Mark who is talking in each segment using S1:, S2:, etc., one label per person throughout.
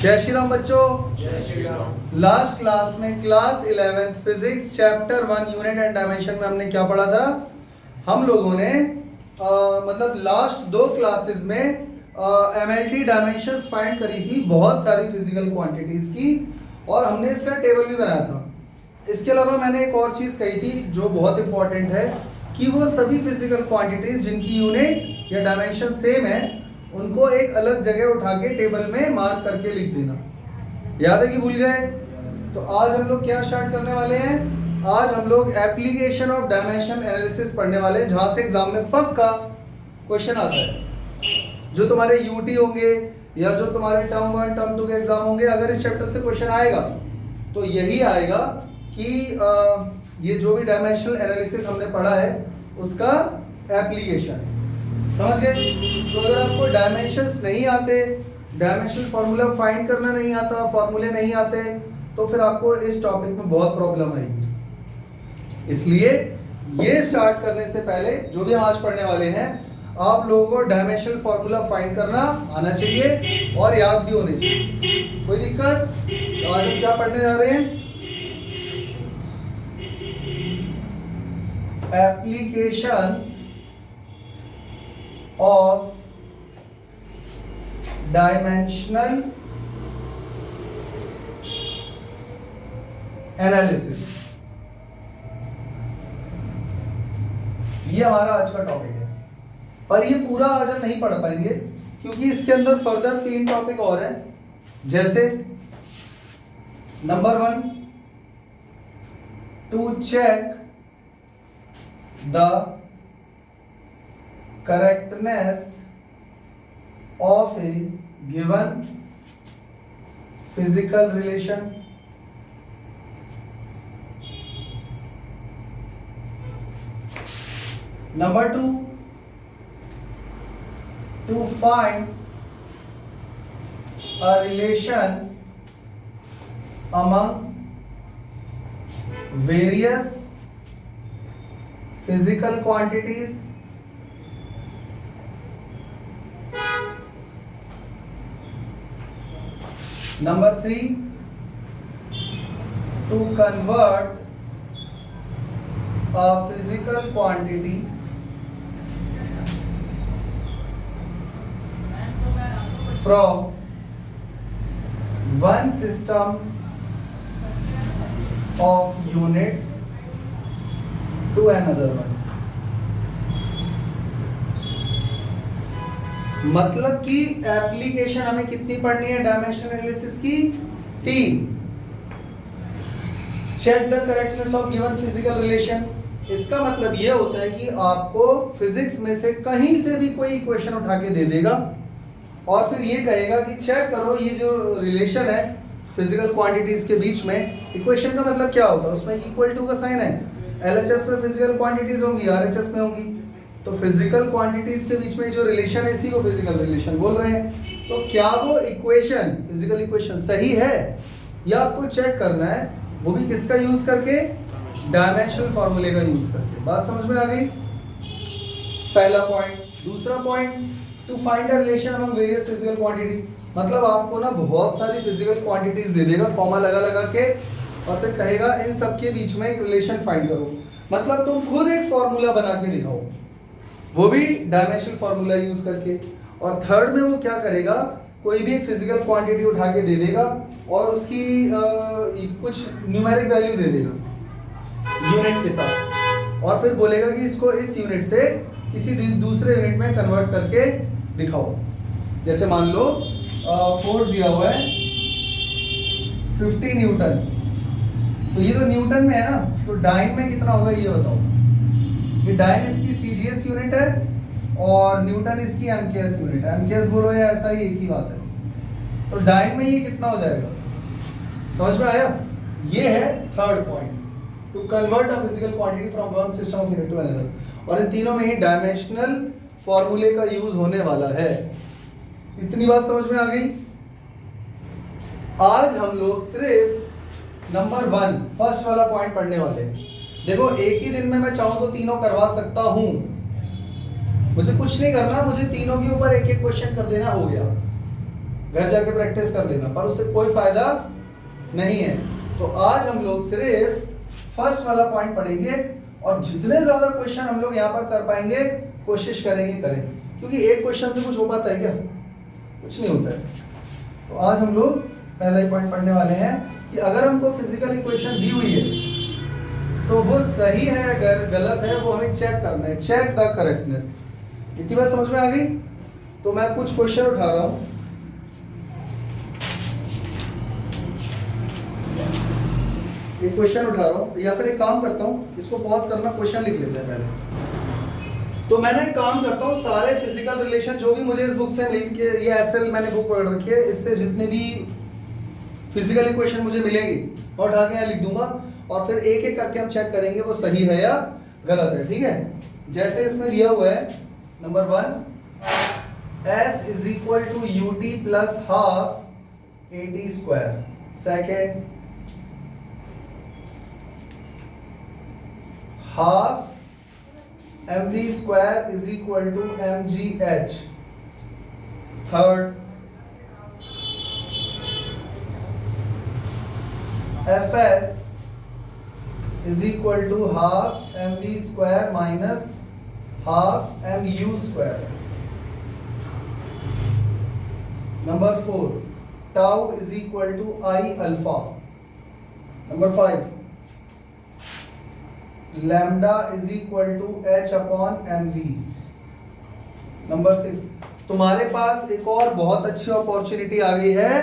S1: जय श्री राम बच्चों।
S2: जय श्री राम।
S1: लास्ट क्लास में class 11 physics chapter 1 unit and dimension में हमने क्या पढ़ा था? हम लोगों ने मतलब लास्ट दो क्लासेस में एमएलटी डायमेंशंस फाइंड करी थी बहुत सारी फिजिकल क्वांटिटीज की, और हमने इसका टेबल भी बनाया था। इसके अलावा मैंने एक और चीज़ कही थी जो बहुत इंपॉर्टेंट है कि वो सभी फिजिकल क्वांटिटीज जिनकी यूनिट या डायमेंशन सेम है उनको एक अलग जगह उठा के टेबल में मार्क करके लिख देना। याद है कि भूल गए? तो आज हम लोग क्या स्टार्ट करने वाले हैं? आज हम लोग एप्लीकेशन ऑफ डायमेंशन एनालिसिस पढ़ने वाले हैं, जहां से एग्जाम में पक्का क्वेश्चन आता है। जो तुम्हारे यूटी होंगे या जो तुम्हारे टर्म 1 टर्म 2 के एग्जाम होंगे, अगर इस चैप्टर से क्वेश्चन आएगा तो यही आएगा कि ये जो भी डायमेंशनल एनालिसिस हमने पढ़ा है उसका एप्लीकेशन। समझ गए? तो अगर आपको डायमेंशंस नहीं आते, डायमेंशनल फार्मूला फाइंड करना नहीं आता, फार्मूले नहीं आते, तो फिर आपको इस टॉपिक में बहुत प्रॉब्लम आएगी। इसलिए ये स्टार्ट करने से पहले जो भी हम आज पढ़ने वाले हैं, आप लोगों को डायमेंशनल फार्मूला फाइंड करना आना चाहिए और याद भी होने चाहिए। कोई दिक्कत? तो आज हम क्या पढ़ने जा रहे हैं? Applications of dimensional analysis। ये हमारा आज का टॉपिक है, पर ये पूरा आज हम नहीं पढ़ पाएंगे क्योंकि इसके अंदर फर्दर 3 टॉपिक और हैं। जैसे number 1, to check the correctness of a given physical relation। Number 2, to find a relation among various physical quantities। Number 3, to convert a physical quantity from one system of unit to another one। मतलब कि application हमें कितनी पढ़नी है dimensional analysis की? 3। Check the correctness of given physical relation. इसका मतलब यह होता है कि आपको फिजिक्स में से कहीं से भी कोई इक्वेशन उठा के दे देगा और फिर ये कहेगा कि चेक करो ये जो रिलेशन है फिजिकल क्वांटिटीज के बीच में। इक्वेशन का मतलब क्या होगा? उसमें इक्वल टू का साइन है। एलएचएस में फिजिकल क्वांटिटीज होंगी, आरएचएस में होंगी, तो फिजिकल क्वांटिटीज के बीच में जो रिलेशन है इसी को फिजिकल रिलेशन बोल रहे हैं। तो क्या वो इक्वेशन फिजिकल इक्वेशन सही है या आपको चेक करना है, वो भी किसका यूज करके? डायमेंशनल फार्मूले का यूज करके। बात समझ में आ गई? पहला पॉइंट। दूसरा point, to find a relation among various physical quantity. मतलब आपको ना बहुत सारी फिजिकल क्वांटिटीज दे देगा कॉमा लगा लगा के और फिर कहेगा इन सबके बीच में एक रिलेशन फाइंड करो। मतलब तुम खुद एक फॉर्मूला बना के दिखाओ, वो भी डायमेंशनल फार्मूला यूज करके। और थर्ड में वो क्या करेगा? कोई भी एक फिजिकल क्वांटिटी उठा के दे देगा और उसकी कुछ न्यूमेरिक वैल्यू दे देगा यूनिट के साथ, और फिर बोलेगा कि इसको इस यूनिट से किसी दूसरे यूनिट में कन्वर्ट करके दिखाओ। जैसे मान लो फोर्स दिया हुआ है 50 न्यूटन, तो ये तो न्यूटन में है ना, तो डाइन में कितना होगा ये बताओ। ये डाइन इसकी सीजीएस यूनिट है और न्यूटन इसकी एमकेएस यूनिट है। एमकेएस बोलो या ऐसा ही एक ही बात है। तो डाइन में ये कितना हो जाएगा? समझ में आया? ये है third point, to convert a physical quantity from one system of unit to another. और इन तीनों में ही डायमेंशनल फॉर्मूले का यूज होने वाला है। इतनी बात समझ में आ गई? आज हम लोग सिर्फ नंबर 1 फर्स्ट वाला पॉइंट पढ़ने वाले हैं। देखो एक ही दिन में मैं चाहूं तो तीनों करवा सकता हूं, मुझे कुछ नहीं करना, मुझे तीनों के ऊपर एक एक क्वेश्चन कर देना, हो गया। घर जाके प्रैक्टिस कर लेना, पर उससे कोई फायदा नहीं है। तो आज हम लोग सिर्फ फर्स्ट वाला पॉइंट पढ़ेंगे और जितने ज्यादा क्वेश्चन हम लोग यहाँ पर कर पाएंगे कोशिश करेंगे करें, क्योंकि एक क्वेश्चन से कुछ हो पाता है क्या? कुछ नहीं होता है। तो आज हम लोग पहला ही पॉइंट पढ़ने वाले हैं कि अगर हमको फिजिकल इक्वेशन दी हुई है तो वो सही है अगर गलत है वो हमें चेक करना है, चेक द करेक्टनेस। इतनी बात समझ में आ गई? तो मैं कुछ क्वेश्चन उठा रहा हूं, एक क्वेश्चन उठा रहा हूं या फिर एक काम करता हूं, इसको पॉज करना, क्वेश्चन लिख लेते हैं पहले। तो मैंने एक काम करता हूं, सारे फिजिकल रिलेशन जो भी मुझे इस बुक से मिल के, ये एसएल मैंने बुक पढ़ रखी है, इससे जितने भी फिजिकल इक्वेशन मुझे मिलेंगी मैं उठा के यहाँ लिख दूंगा और फिर एक एक करके हम चेक करेंगे वो सही है या गलत है। ठीक है, जैसे इसमें दिया हुआ है number 1 s is equal to ut plus half at square. Second half mv square is equal to mgh। Third fs is equal to half mv square minus half mu square. Number 4 tau is equal to I alpha. Number 5 lambda is equal to h upon mv। Number 6 तुम्हारे पास एक और बहुत अच्छी opportunity आ गई है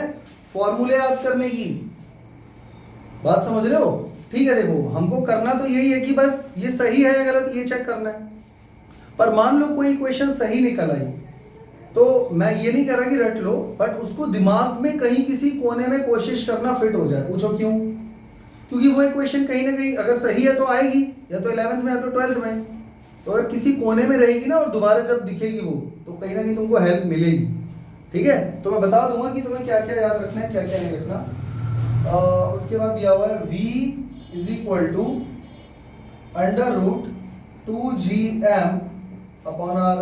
S1: फॉर्मूले याद करने की। बात समझ रहे हो? ठीक है, देखो हमको करना तो यही है कि बस ये सही है या गलत ये चेक करना है। पर मान लो कोई इक्वेशन सही निकल आई तो मैं ये नहीं कह रहा कि रट लो, बट उसको दिमाग में कहीं किसी कोने में कोशिश करना फिट हो जाए। पूछो क्यों? क्योंकि वो इक्वेशन कहीं ना कहीं अगर सही है तो आएगी, या तो 11th में या तो 12th में। तो अगर किसी कोने में रहेगी ना और दोबारा जब दिखेगी वो, तो कहीं ना कहीं तुमको हेल्प मिलेगी। ठीक है, तो मैं बता दूंगा कि तुम्हें क्या क्या याद रखना है, क्या क्या नहीं रखना। उसके बाद दिया हुआ है v is equal to under root 2gm upon r।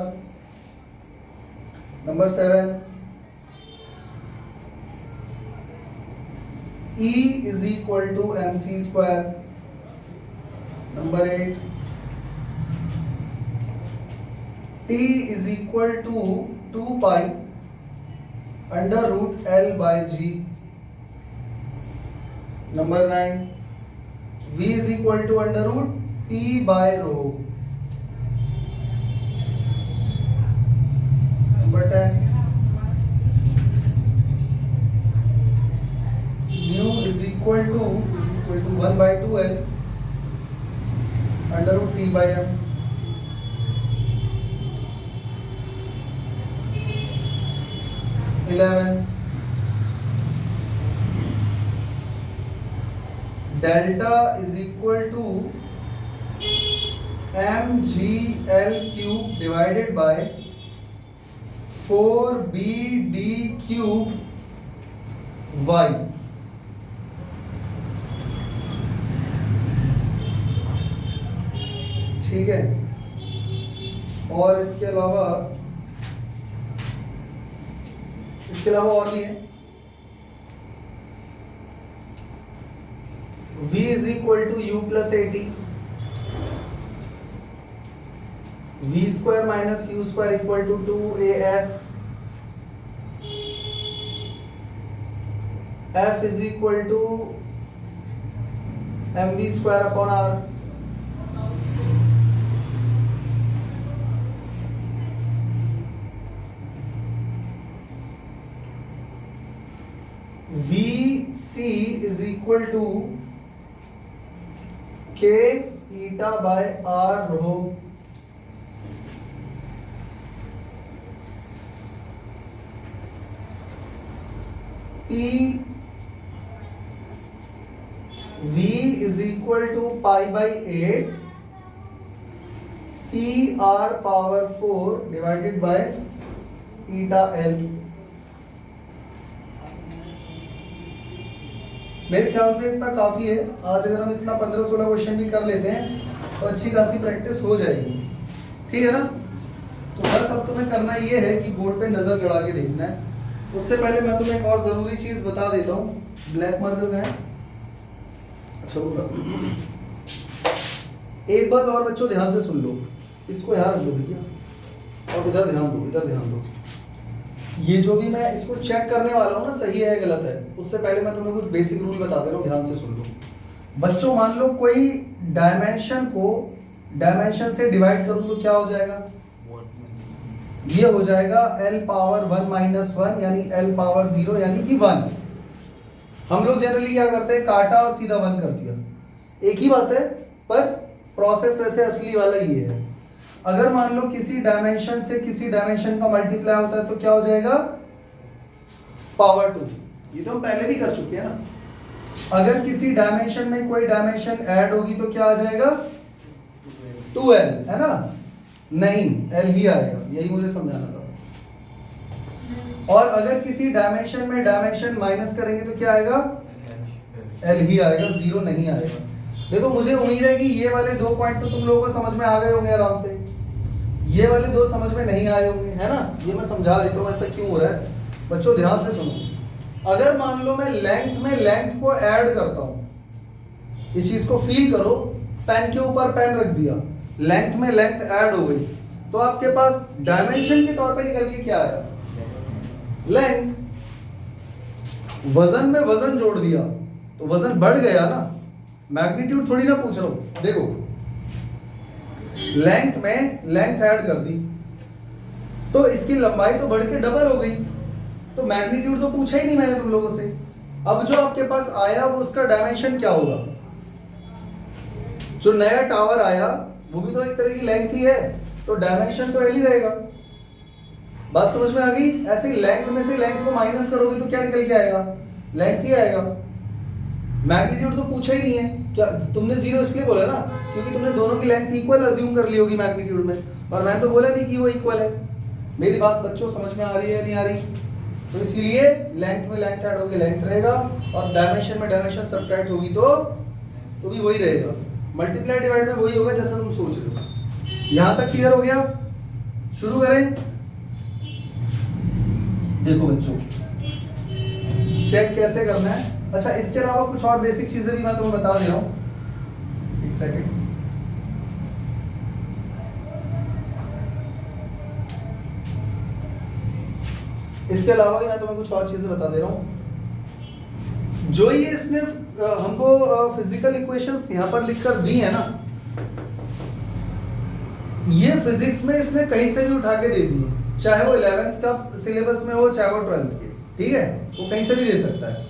S1: Number 7 e is equal to mc square. Number 8 t is equal to 2 pi under root l by g। Number 9 v is equal to under root p by rho. Number 10 nu is equal to 1 by 2l under root t by m। Delta is equal to mgl cube divided by 4bd cube y। ठीक है, और इसके अलावा और भी है। v is equal to u plus at। v square minus u square equal to 2as। f is equal to mv square upon r। vc is equal to k eta by r rho. p v is equal to pi by 8 t r power 4 divided by eta l। मेरे ख्याल से इतना काफी है। आज अगर हम इतना 15-16 क्वेश्चन भी कर लेते हैं तो अच्छी खासी प्रैक्टिस हो जाएगी। ठीक है ना? तो बस अब तुम्हें करना ये है कि बोर्ड पे नजर गड़ा के देखना है उससे पहले मैं तुम्हें एक और जरूरी चीज बता देता हूँ। ब्लैक मार्कर का है, अच्छा होगा। एक बात और बच्चों ध्यान से सुन लो, इसको यहाँ रख दो भैया और इधर ध्यान दो, इधर ध्यान दो। ये जो भी मैं इसको चेक करने वाला हूँ ना, सही है गलत है, उससे पहले मैं तुम्हें कुछ बेसिक रूल बता दे रहा हूँ, ध्यान से सुन लो बच्चों। मान लो कोई डायमेंशन को डायमेंशन से डिवाइड करूँ तो क्या हो जाएगा? ये हो जाएगा l पावर 1 माइनस 1 यानी l पावर 0 यानी कि 1। हम लोग जनरली क्या करते हैं, काटा और सीधा 1 कर दिया, एक ही बात है, पर प्रोसेस वैसे असली वाला ये है। अगर मान लो किसी डायमेंशन से किसी डायमेंशन का मल्टीप्लाई होता है तो क्या हो जाएगा? पावर 2। ये तो हम पहले भी कर चुके हैं ना। अगर किसी डायमेंशन में कोई डायमेंशन ऐड होगी तो क्या आ जाएगा? 2l, है ना? नहीं, l ही आएगा, यही मुझे समझाना था। और अगर किसी डायमेंशन में डायमेंशन माइनस करेंगे तो क्या आएगा? l ही आएगा, 0 नहीं आएगा। देखो मुझे उम्मीद है कि ये वाले 2 पॉइंट तो तुम लोगों को समझ में आ गए होंगे आराम से, ये वाले 2 समझ में नहीं आए होंगे, है ना? ये मैं समझा देता हूँ ऐसा क्यों हो रहा है। बच्चों ध्यान से सुनो, अगर मान लो मैं लेंथ में लेंथ को ऐड करता हूँ, इस चीज को फील करो, पेन के ऊपर पेन रख दिया, लेंथ में लेंथ ऐड हो गई, तो आपके पास डायमेंशन के तौर पे निकल के क्या आया? लेंथ। वजन में वजन जोड़ दिया तो वजन बढ़ गया ना, मैग्नीट्यूड थोड़ी ना पूछ रहा हूं। देखो लेंथ में लेंथ ऐड कर दी तो इसकी लंबाई तो बढ़ के डबल हो गई, तो मैग्नीट्यूड तो पूछा ही नहीं मैंने तुम लोगों से। अब जो आपके पास आया वो उसका डायमेंशन क्या होगा? जो नया टावर आया वो भी तो एक तरह की लेंथ ही है, तो डायमेंशन तो एल ही रहेगा। बात समझ में आ गई? ऐसे ही लेंथ में से लेंथ को माइनस करोगे तो क्या निकल के आएगा? लेंथ ही आएगा। मैग्नीट्यूड तो पूछा ही नहीं है, क्या तुमने 0 इसलिए बोला ना क्योंकि तुमने दोनों की लेंथ इक्वल अज्यूम कर ली होगी मैग्नीट्यूड में, और मैंने तो बोला नहीं कि वो इक्वल है। मेरी बात बच्चों समझ में आ रही है नहीं आ रही? तो इसीलिए लेंथ में लेंथ ऐड होगी, लेंथ रहेगा, और डायमेंशन में डायमेंशन सब्ट्रैक्ट होगी तो भी वही रहेगा। मल्टीप्लाई डिवाइड में वही होगा जैसा तुम सोच रहे हो। यहां तक क्लियर हो गया? शुरू करें। देखो बच्चों चेक कैसे करना है। अच्छा इसके अलावा कुछ और बेसिक चीजें भी मैं तुम्हें बता दे रहा हूं, एक सेकंड। इसके अलावा मैं तुम्हें कुछ और चीजें बता दे रहा हूं। जो ये इसने हमको फिजिकल इक्वेशंस यहां पर लिखकर दी है ना, ये फिजिक्स में इसने कहीं से भी उठा के दे दी है, चाहे वो 11th का सिलेबस में हो चाहे वो 12th के, ठीक है? वो कहीं से भी दे सकता है।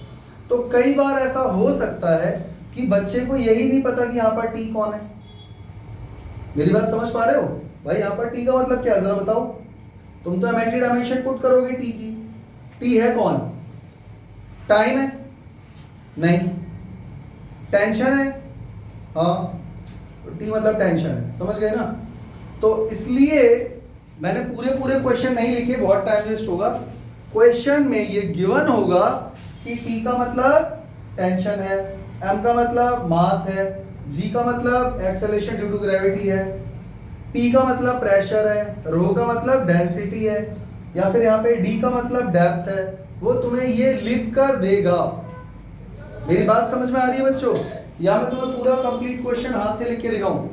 S1: तो कई बार ऐसा हो सकता है कि बच्चे को यही नहीं पता कि यहाँ पर टी कौन है। मेरी बात समझ पा रहे हो भाई? यहाँ पर टी का मतलब क्या है जरा बताओ। तुम तो एमएलटी डायमेंशन पुट करोगे टी की, टी है कौन? टाइम है? नहीं। टेंशन है? हाँ, टी मतलब टेंशन है, समझ गए ना? तो इसलिए मैंने पूरे क्वेश्चन नहीं लिखे, बहुत टाइम वेस्ट होगा। क्वेश्चन में ये गिवन होगा कि T का मतलब टेंशन है, M का मतलब मास है, G का मतलब एक्सेलरेशन ड्यू टू ग्रेविटी है, P का मतलब प्रेशर है, रो का मतलब डेंसिटी है, या फिर यहाँ पे D का मतलब डेप्थ है। वो तुम्हें ये लिख कर देगा। मेरी बात समझ में आ रही है बच्चों? या मैं तुम्हें पूरा कंप्लीट क्वेश्चन हाथ से लिख के दिखाऊं?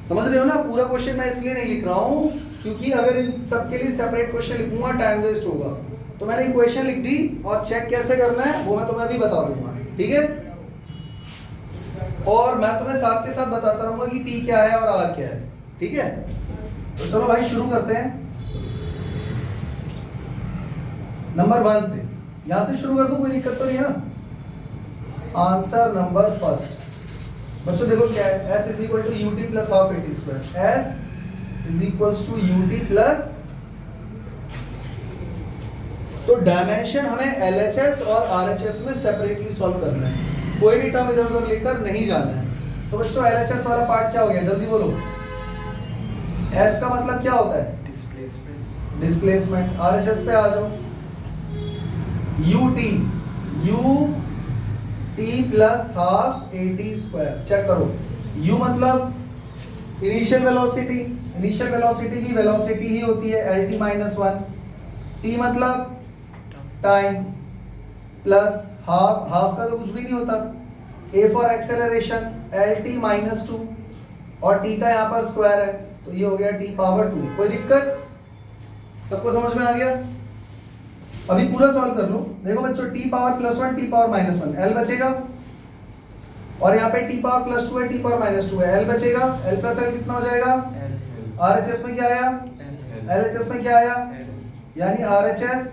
S1: समझ रहे हो ना? पूरा क्वेश्चन मैं इसलिए नहीं लिख रहा हूं क्योंकि अगर इन सबके लिए सेपरेट क्वेश्चन लिखूंगा टाइम वेस्ट होगा। तो मैंने इक्वेशन लिख दी और चेक कैसे करना है वो मैं तुम्हें अभी बता दूंगा, ठीक है? और मैं तुम्हें साथ के साथ बताता रहूंगा कि P क्या है और R क्या है, ठीक है? तो चलो भाई शुरू करते हैं नंबर 1 से। यहां से शुरू कर दूं, कोई दिक्कत तो नहीं है ना? आंसर नंबर फर्स्ट बच्चों देखो क्या है, S is equal to U T plus half A T square. S is equals to U T plus, तो डायमेंशन हमें LHS और RHS में सेपरेटली सॉल्व करना है, कोई भी टर्म इधर उधर लेकर नहीं जाना है। तो बच्चों LHS वाला पार्ट क्या हो गया, जल्दी बोलो। S का मतलब क्या होता है? डिस्प्लेसमेंट। RHS पे आ जाओ। U t plus half A T square. Check करो, U मतलब इनिशियल वेलोसिटी, इनिशियल वेलोसिटी की वेलोसिटी ही होती है LT-1। T मतलब टाइम प्लस हाफ, हाफ का तो कुछ भी नहीं होता, a for acceleration lt minus 2 और t का यहाँ पर स्क्वायर है तो ये हो गया t पावर 2। कोई दिक्कत? सबको समझ में आ गया? अभी पूरा सॉल्व कर लो। देखो बच्चों t power plus 1 t power minus 1 l बचेगा और यहाँ पे t पावर प्लस 2 है t पावर माइनस 2 है l बचेगा, l प्लस l कितना हो जाएगा? RHS में क्या आया? LHS में क्या आया? यानी RHS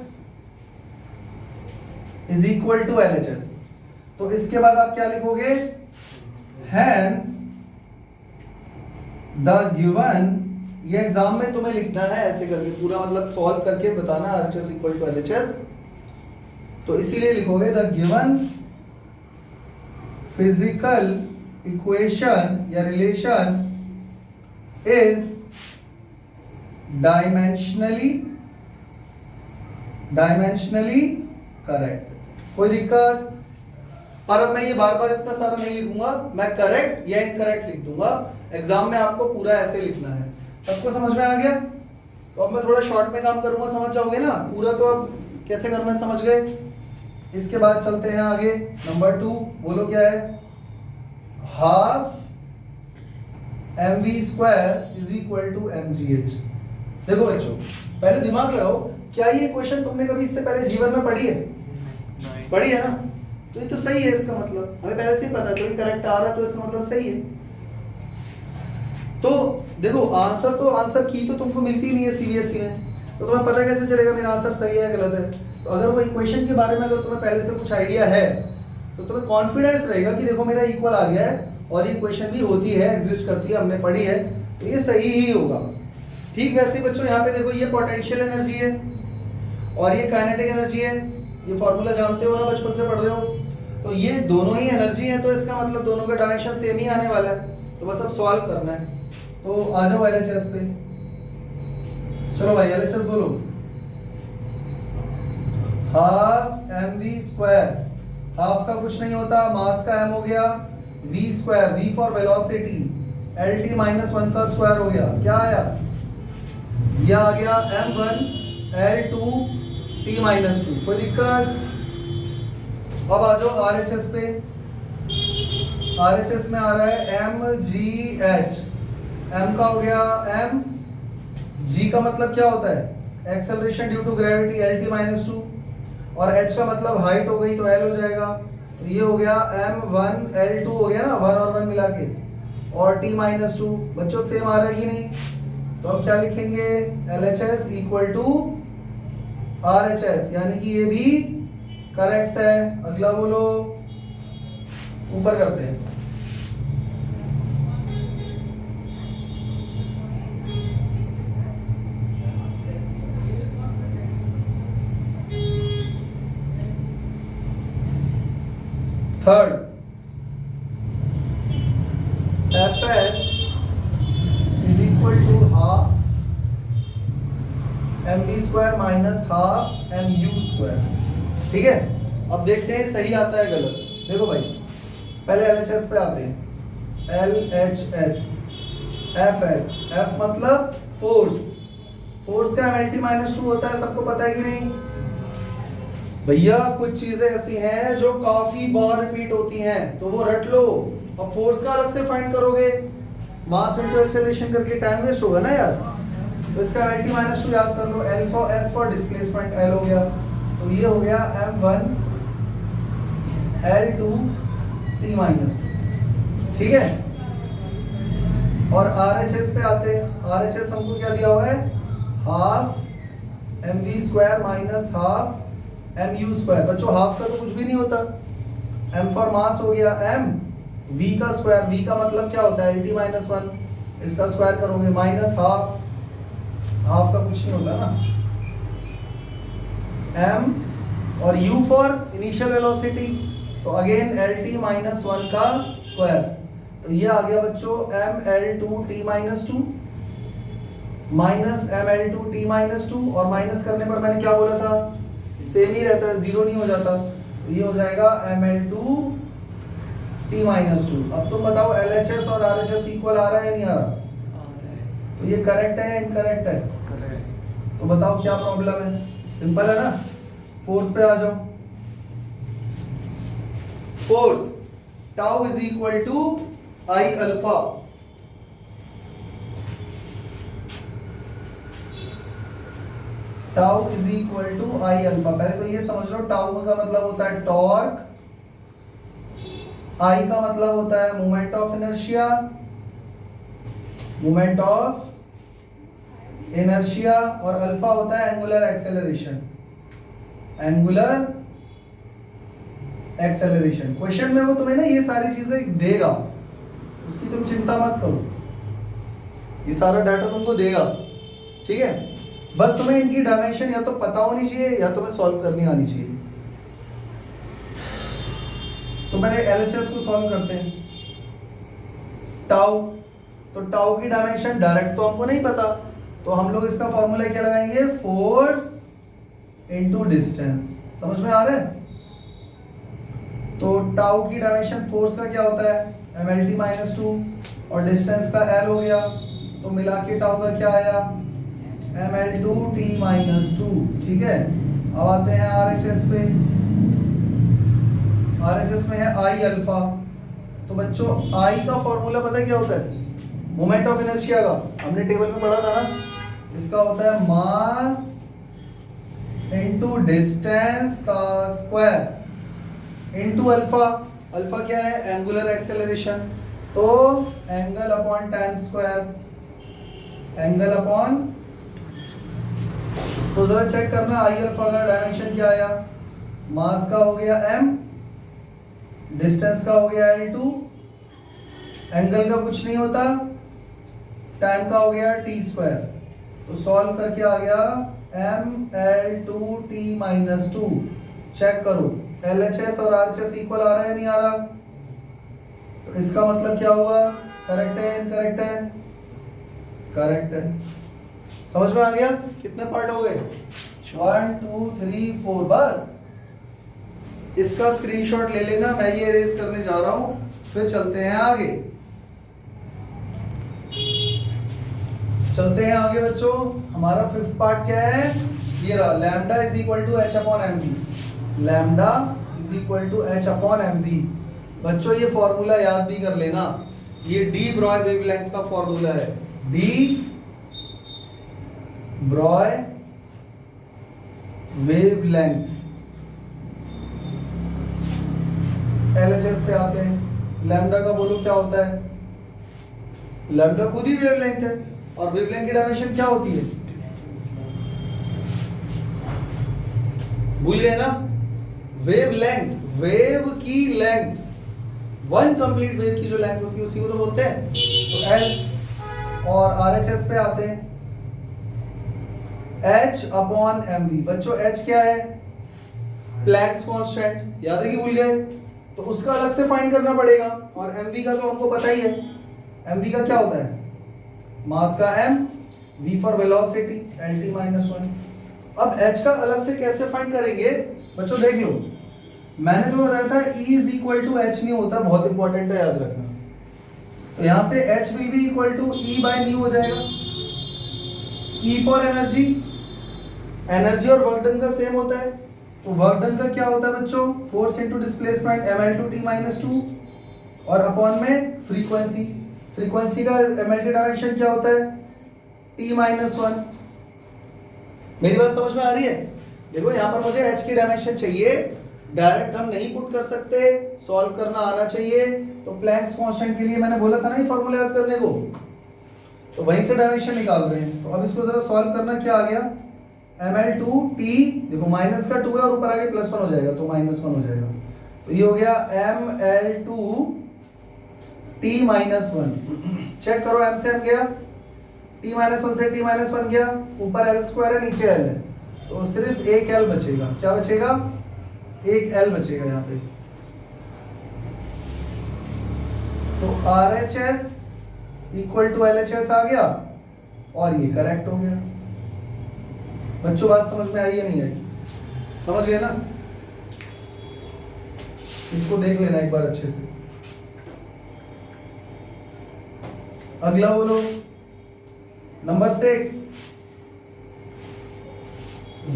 S1: is equal to LHS। तो इसके बाद आप क्या लिखोगे? Hence the given, ये एग्जाम में तुम्हें लिखना है ऐसे करके पूरा, मतलब सॉल्व करके बताना RHS इक्वल टू LHS। तो इसीलिए लिखोगे द गिवन फिजिकल इक्वेशन या रिलेशन इज डायमेंशनली करेक्ट। कोई दिक्कत? पर अब मैं ये बार बार इतना सारा नहीं लिखूंगा, मैं करेक्ट या इनकरेक्ट लिख दूंगा। एग्जाम में आपको पूरा ऐसे लिखना है। सबको समझ में आ गया? तो अब मैं थोड़ा शॉर्ट में काम करूंगा, समझ जाओगे ना पूरा। तो अब कैसे करना है समझ गए। इसके बाद चलते हैं आगे। नंबर 2 बोलो क्या है? Half mv square is equal to mgh। देखो बच्चों पहले दिमाग लगाओ, क्या ये क्वेश्चन तुमने कभी इससे पहले जीवन में पढ़ी है? पढ़ी है ना? तो ये तो सही है, इसका मतलब हमें पहले से ही पता है। तो ये करेक्ट आ रहा है तो इसका मतलब सही है। तो देखो आंसर की तो तुमको मिलती नहीं है सीबीएसई में, तो तुम्हें पता कैसे चलेगा मेरा आंसर सही है गलत है? तो अगर वो इक्वेशन के बारे में अगर तुम्हें पहले से कुछ आइडिया है तो तुम्हें कॉन्फिडेंस रहेगा कि देखो मेरा इक्वल आ गया है और ये इक्वेशन भी होती है, एग्जिस्ट करती है, हमने पढ़ी है, तो ये सही ही होगा। ठीक वैसे ही बच्चों यहाँ पे देखो ये पोटेंशियल एनर्जी है और ये काइनेटिक एनर्जी है। ये फॉर्मूला जानते हो ना, बचपन से पढ़ रहे हो। तो ये दोनों ही एनर्जी है, तो इसका मतलब दोनों का डायमेंशन सेम ही आने वाला है। तो बस अब सॉल्व करना है। तो आ जाओ LHS पे। चलो भाई LHS बोलो। हाफ mv स्क्वायर, हाफ का कुछ नहीं होता, मास का m हो गया, v square, v for velocity, lt minus 1 का स्क्वायर हो गया। क्या आया? यह आ गया m1 l2 t माइनस 2। कोई दिक्कत? अब आ जाओ RHS पे। RHS में आ रहा है mgh। m का हो गया m, g का मतलब क्या होता है? Acceleration due to gravity lt minus 2 और h का मतलब हाइट हो गई तो l हो जाएगा। तो ये हो गया m1 l2 हो गया ना, 1 और 1 मिला के, और t माइनस 2। बच्चों सेम आ रहा है कि नहीं? तो अब क्या लिखेंगे? LHS इक्वल टू RHS, यानी कि ये भी करेक्ट है। अगला बोलो, ऊपर करते हैं। Third, Fs is equal to half mv square minus half mu square. ठीक है, अब देखते हैं सही आता है गलत। देखो भाई पहले LHS पे आते हैं। LHS Fs, F मतलब फोर्स, फोर्स का mlt माइनस 2 होता है, सबको पता है कि नहीं भैया? कुछ चीजें ऐसी हैं जो काफी बार रिपीट होती हैं तो वो रट लो। अब फोर्स का अलग से फाइंड करोगे, मास इनटू एक्सेलरेशन करके टाइम वेस्ट होगा ना यार। तो इसका mlt माइनस 2 याद कर लो। L for S for displacement L हो गया, तो ये हो गया m1 l2 t माइनस 2। ठीक है, और RHS पे आते हैं। RHS हमको क्या दिया हुआ है? Half mv square minus half mu square. बच्चों हाफ का तो कुछ भी नहीं होता, m फॉर मास हो गया m, v का स्क्वायर, v का मतलब क्या होता है? lt माइनस 1, इसका स्क्वायर करोगे माइनस हाफ, हाफ का कुछ नहीं होता ना, m और u फॉर इनिशियल वेलोसिटी, तो अगेन lt माइनस 1 का स्क्वायर। तो ये आ गया बच्चों ml2 t minus 2 minus ml2 t minus 2, और माइनस करने पर मैंने क्या बोला था? सेम ही रहता है, जीरो नहीं हो जाता। तो ये हो जाएगा ml2 t माइनस 2। अब तुम बताओ LHS और RHS इक्वल आ रहा है या नहीं आ रहा? तो ये करेक्ट है या इनकरेक्ट है? तो बताओ क्या प्रॉब्लम है? सिंपल है ना। फोर्थ पे आ जाओ। Fourth, tau is equal to I alpha. Tau is equal to I alpha. पहले तो ये समझ लो, टाउ का मतलब होता है टॉर्क, आई का मतलब होता है moment of inertia, moment of inertia, और अल्फा होता है angular acceleration, angular acceleration. Question में वो तुम्हें ना ये सारी चीजें देगा, उसकी तुम चिंता मत करो, ये सारा डाटा तुमको देगा, ठीक है। बस तुम्हें इनकी डायमेंशन या तो पता होनी चाहिए या तुम्हें सॉल्व करनी आनी चाहिए। तो पहले एलएचएस को सॉल्व करते हैं। टाउ, तो टाउ की डायमेंशन डायरेक्ट तो हमको नहीं पता, तो हम लोग इसका फॉर्मूला क्या लगाएंगे, फोर्स इनटू डिस्टेंस। समझ में आ रहा है? तो टाउ की डायमेंशन फोर्स का क्या होता है, mlt माइनस 2, और डिस्टेंस का l हो गया, तो मिला के टाउ का क्या आया, ml2t माइनस 2, ठीक है। अब आते हैं RHS पे। RHS में है I अल्फा। तो बच्चों I का फॉर्मूला पता है क्या होता है, मोमेंट ऑफ इनर्शिया का, हमने टेबल में पढ़ा था ना, इसका होता है मास इनटू डिस्टेंस का स्क्वायर इनटू अल्फा। अल्फा क्या है, एंगुलर एक्सेलरेशन, तो angle upon tan square, angle upon, तो जरा चेक करना आई अल्फा का डायमेंशन क्या आया, मास का हो गया m, डिस्टेंस का हो गया l2, एंगल का कुछ नहीं होता, टाइम का हो गया t स्क्वायर। तो सॉल्व करके आ गया ml2t माइनस 2। चेक करो LHS और RHS इक्वल आ रहा है नहीं आ रहा, तो इसका मतलब क्या हुआ, करेक्ट है इनकरेक्ट है, करेक्ट है। समझ में आ गया? कितने पार्ट हो गए, 1 2 3 4। बस इसका स्क्रीनशॉट ले लेना, मैं ये रेज करने जा रहा हूं, फिर चलते हैं आगे। चलते हैं आगे बच्चों। हमारा फिफ्थ पार्ट क्या है, ये रहा, lambda is equal to H upon M V. Lambda is equal to H upon M V. बच्चों ये फॉर्मूला याद भी कर लेना, ये डी ब्रॉय वेवलेंथ का फॉर्मूला है, डी ब्रॉय वेवलेंथ। एलएचएस पे आते हैं, लैम्डा का बोलो क्या होता है, लैम्डा खुद ही वेवलेंथ है, और वेवलेंथ की डायमेंशन क्या होती है, भूल गए ना, वेवलेंथ, वेव की लेंथ, वन कंप्लीट वेव की जो लेंथ होती है उसी को तो बोलते हैं। तो एल, और आरएचएस पे आते हैं, H अपॉन एम वी। बच्चों H क्या है, प्लैंक्स कांस्टेंट, याद है कि भूल गए, तो उसका अलग से फाइंड करना पड़ेगा, और एम वी का तो हमको पता ही है, एम वी का क्या होता है, मास का m, v for velocity, lt minus 1। अब h का अलग से कैसे फाइंड करेंगे बच्चों, देख लो, मैंने तुम्हें बताया था E is equal to H नहीं होता, बहुत इंपॉर्टेंट है याद रखना। तो यहां से h will be equal to E by nu हो जाएगा। E फॉर एनर्जी, एनर्जी और वर्क डन का सेम होता है, तो वर्क डन का क्या होता है बच्चों, force into displacement ml2t minus 2, और अपॉन में फ्रीक्वेंसी, फ्रीक्वेंसी का ml की डायमेंशन क्या होता है, t माइनस 1। मेरी बात समझ में आ रही है? देखो यहाँ पर मुझे h की डायमेंशन चाहिए, डायरेक्ट हम नहीं पुट कर सकते, सॉल्व करना आना चाहिए। तो प्लैंक्स कांस्टेंट के लिए मैंने बोला था ना ये फॉर्मूला याद करने को, तो वहीं से डायमेंशन निकाल रहे हैं। तो अब इसको जरा सॉल्व करना, क्या आ गया, ml2t, देखो माइनस का 2 है और ऊपर आगे प्लस 1 हो जाएगा, तो माइनस 1 हो जाएगा, तो ये हो गया ml2t माइनस 1। चेक करो, m से m गया, t माइनस 1 से t माइनस 1 गया, ऊपर l स्क्वायर है नीचे l है, तो सिर्फ एक l बचेगा। क्या बचेगा, एक l बचेगा यहाँ पे। तो RHS इक्वल टू LHS आ गया, और ये करेक्ट हो गया। बच्चों बात समझ में आई या नहीं आई, समझ गए ना? इसको देख लेना एक बार अच्छे से। अगला बोलो, number 6,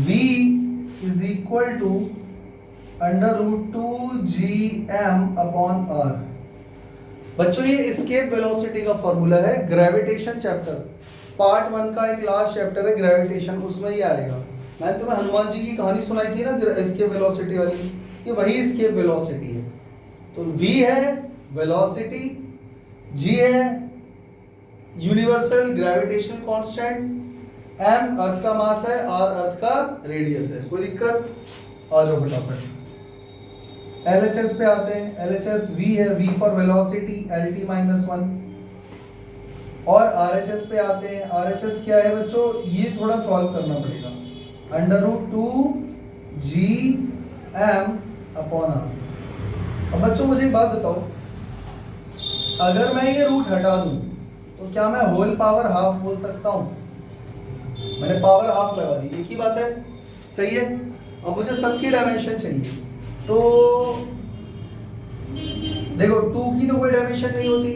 S1: V is equal to √2gm/r। बच्चों ये एस्केप वेलोसिटी का फॉर्मूला है, ग्रेविटेशन चैप्टर पार्ट 1 का एक लास्ट चैप्टर है ग्रेविटेशन, उसमें ही आएगा। मैंने तुम्हें हनुमान जी की कहानी सुनाई थी ना एस्केप वेलोसिटी वाली, ये वही एस्केप वेलोसिटी है। तो v है वेलोसिटी, g है यूनिवर्सल ग्रेविटेशनल कांस्टेंट, m अर्थ का मास है, r अर्थ का रेडियस है। कोई दिक्कत? आ जाओ फटाफट। LHS पे आते हैं। LHS v है, v फॉर वेलोसिटी, LT-1। और RHS पे आते हैं। RHS क्या है बच्चों? ये थोड़ा सॉल्व करना पड़ेगा। √2gm/r। अब बच्चों मुझे एक बात बताओ, अगर मैं ये रूट हटा दूं तो क्या मैं होल पावर हाफ बोल सकता हूं? मैंने पावर हाफ लगा दी, एक ही बात है, सही है। अब मुझे सबकी डायमेंशन चाहिए, तो देखो 2 की तो कोई डायमेंशन नहीं होती,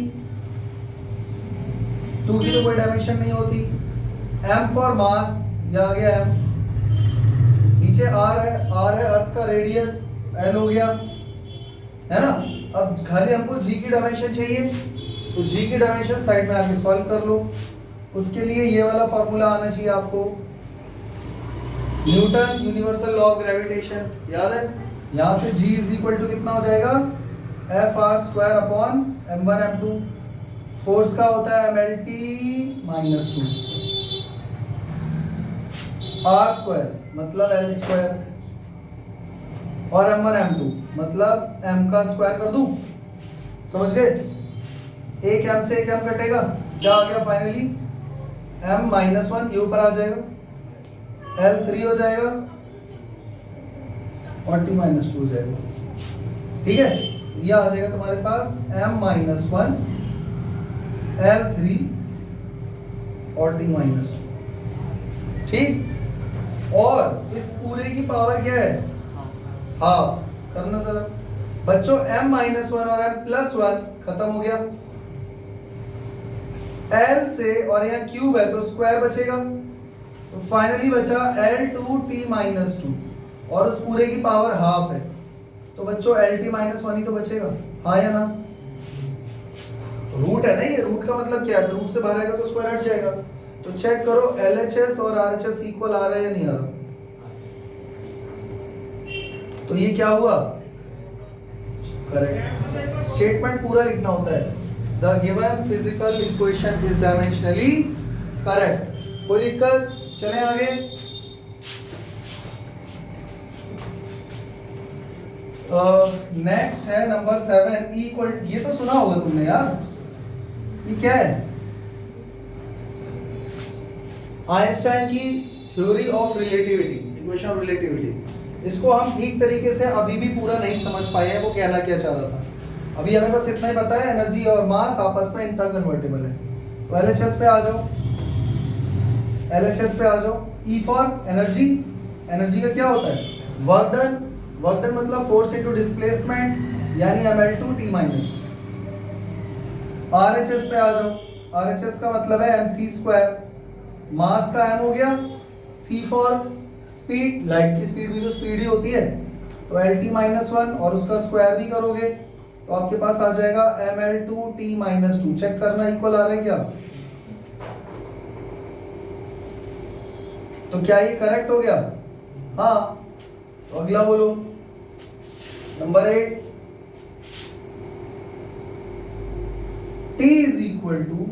S1: 2 की तो कोई डायमेंशन नहीं होती। m फॉर मास, ये आ गया m, नीचे r है अर्थ का रेडियस, l हो गया, है ना। अब खाली हमको g की डायमेंशन चाहिए, तो g की डायमेंशन साइड में आके सॉल्व कर लो। उसके लिए ये वाला फॉर्मूला आना चाहिए आपको, Newton universal law of gravitation, याद है। यहां से g इज इक्वल टू कितना हो जाएगा? Fr²/m1m2। फोर्स का होता है mLT-2, r² मतलब l², और m1m2 मतलब m का स्क्वायर कर दूं, समझ गए। एक m से एक m कटेगा, क्या आ गया फाइनली? m-1 ये ऊपर आ जाएगा, l3 हो जाएगा और t-2 हो जाएगा, ठीक है। ये आ जाएगा तुम्हारे पास m-1 l3 और t-2, ठीक। और इस पूरे की पावर क्या है? हाफ। करना सर बच्चों, m-1 और m+1 खत्म हो गया, l से, और यहाँ क्यूब है तो स्क्वायर बचेगा, तो फाइनली बचा l2t-2, और उस पूरे की पावर हाफ है, तो बच्चों lt-1 ही तो बचेगा, हाँ या ना। रूट है ना, ये रूट का मतलब क्या है? रूट से बाहर आएगा तो स्क्वायर हट जाएगा। तो चेक करो LHS और RHS इक्वल आ रहा है या नहीं आ रहा। तो ये क्या हुआ? करेक्ट। स्टेटमेंट पूरा लिखना होता है, the given physical equation is dimensionally correct. कोई दिक्कत? चलें आगे। नेक्स्ट है नंबर 7, इक्वल, ये तो सुना होगा तुमने यार, ये क्या है? आइंस्टाइन की theory of relativity, equation of relativity. इसको हम ठीक तरीके से अभी भी पूरा नहीं समझ पाए हैं, वो कहना क्या चाह रहा था। अभी हमें बस इतना ही पता है एनर्जी और मास आपस में इंटरकन्वर्टेबल है। तो LHS पे आ जाओ, LHS पे आ जाओ। E फॉर एनर्जी, एनर्जी का क्या होता है? वर्क डन, वर्क डन मतलब फोर्स इनटू डिस्प्लेसमेंट, यानी mL2T-2। RHS पे आ जाओ, RHS का मतलब है mc², मास का m हो गया, c फॉर स्पीड, लाइट की स्पीड भी तो स्पीड ही होती है, तो LT-1 और उसका स्क्वायर भी करोगे तो आपके पास आ जाएगा mL2T-2। चेक करना इक्वल आ रहा है क्या? तो क्या ये करेक्ट हो गया? हाँ। तो अगला बोलो, number 8, T is equal to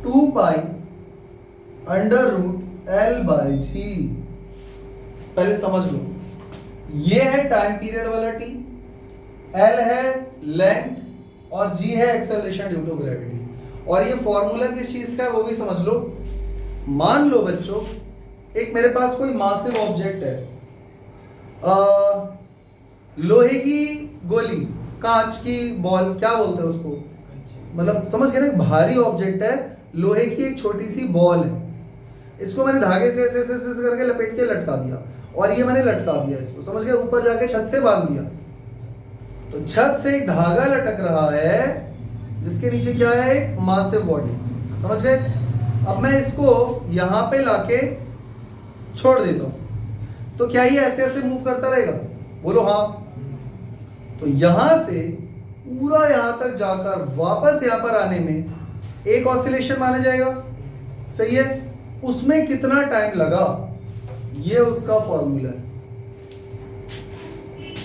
S1: 2π√L/g। पहले समझ लो, ये है टाइम पीरियड वाला T, L है लेंथ और G है एक्सेलरेशन ड्यू टू ग्रेविटी। और ये फॉर्मूला किस चीज का है वो भी समझ लो। मान लो बच्चों, एक मेरे पास कोई मासिव ऑब्जेक्ट है, लोहे की गोली, कांच की बॉल, क्या बोलते हैं उसको, मतलब समझ गए ना, भारी ऑब्जेक्ट है, लोहे की एक छोटी सी बॉल है, इसको मैंने धागे से ऐसे ऐसे करके लपेट के लटका दिया, और ये मैंने लटका दिया इसको, समझ गए, ऊपर जाके छत से बांध दिया। तो छत से एक धागा लटक रहा है जिसके नीचे क्या है? एक मासिव बॉडी, समझ गए। अब मैं इसको यहां पे लाके छोड़ देता हूं, तो क्या ये ऐसे ऐसे मूव करता रहेगा? बोलो हाँ। तो यहां से पूरा यहां तक जाकर वापस यहां पर आने में एक ऑसिलेशन माना जाएगा, सही है। उसमें कितना टाइम लगा, ये उसका फॉर्मूला है।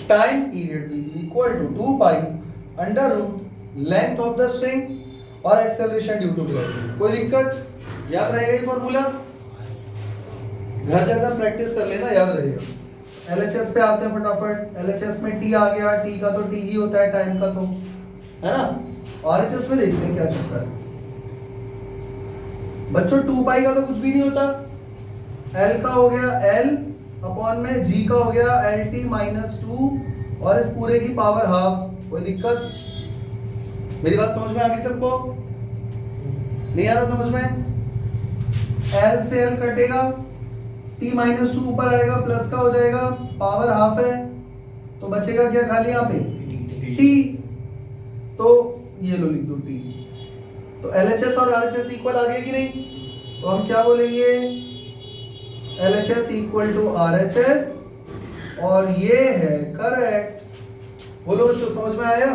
S1: Time period will be equal to 2 pi under root length of the string और एक्सेलरेशन ड्यू टू ग्रेविटी। कोई दिक्कत? याद रहेगा ये फॉर्मूला? घर जाकर प्रैक्टिस कर लेना, याद रहेगा। LHS पे आते हैं फटाफट। LHS में T आ गया, T का तो T ही होता है टाइम का, तो है ना। RHS में देखते हैं क्या चक्कर है बच्चों। 2 पाई का तो कुछ भी नहीं होता, L का हो गया L अपॉन में G का हो गया LT माइनस 2 और इस पूरे की पावर हाफ। कोई दिक्कत? मेरी बात समझ में आ गई सबको? नहीं आ रहा समझ में? L से L कटेगा, T माइनस 2 ऊपर आएगा, प्लस का हो जाएगा, पावर हाफ है, तो बचेगा क्या खाली यहाँ पे? T। तो ये लो लिख दो T। तो LHS और RHS इक्वल आ गया कि नहीं? तो हम क्या बोलेंगे? LHS इक्वल टू RHS, और ये है करेक्ट। बोलो बच्चों, समझ में आया?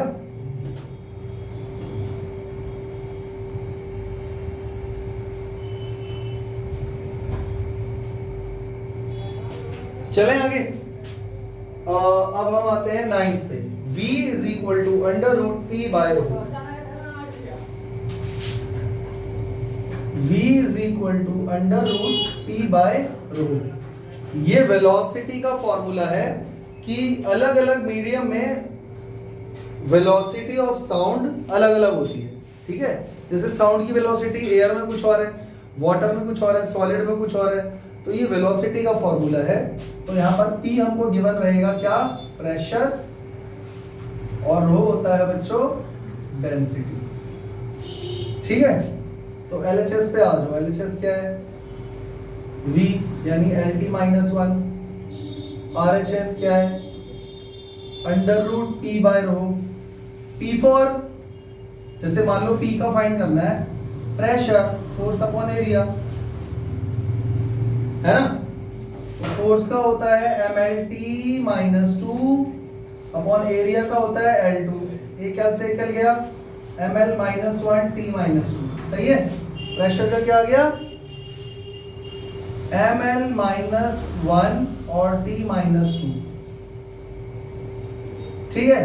S1: चलें आगे। अब हम आते हैं 9th पे। V is equal to under root P by rho. V is equal to under root P by rho. ये वेलोसिटी का फॉर्मूला है कि अलग अलग मीडियम में वेलोसिटी ऑफ साउंड अलग अलग होती है, ठीक है। जैसे साउंड की वेलोसिटी एयर में कुछ और है, वाटर में कुछ और है, सॉलिड में कुछ और है, तो ये वेलोसिटी का फॉर्मूला है। तो यहाँ पर P हमको गिवन रहेगा क्या? प्रेशर, और रो होता है बच्चों डेंसिटी, ठीक है। तो LHS पे आ जाओ। LHS क्या है? V यानी LT माइनस 1। RHS क्या है? Under root P by rho. P for, जैसे मान लो P का फाइंड करना है, प्रेशर, फोर्स अपॉन एरिया, है ना। तो फोर्स का होता है MLT माइनस 2 अपॉन एरिया का होता है L2। एक L से निकल गया, ML माइनस 1 T माइनस 2, सही है। प्रेशर का क्या आ गया? ML माइनस 1 और T माइनस 2, ठीक है।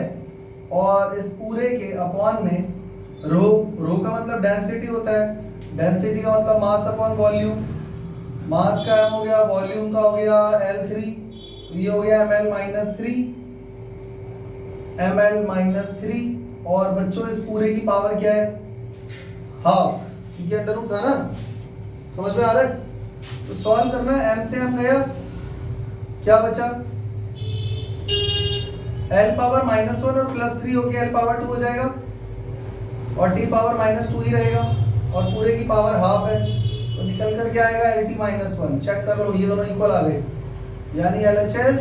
S1: और इस पूरे के अपॉन में रो, रो का मतलब डेंसिटी होता है, डेंसिटी का मतलब मास अपॉन वॉल्यूम। मास का M हो गया, वॉल्यूम का हो गया L3, तो ये हो गया ML माइनस 3, ML माइनस 3। और बच्चों इस पूरे की पावर क्या है? हाफ, क्योंकि अंडर रूट था ना। समझ में आ रहा है? तो सॉल्व करना है। M से M गया, क्या बचा? L पावर माइनस 1 और प्लस 3 होके L पावर 2 हो जाएगा, और T पावर माइनस 2 ही रहेगा, और पूरे की पावर हाफ है, तो निकल कर क्या आएगा? LT minus 1। चेक कर लो, ये दोनों इक्वल आ गए, यानी LHS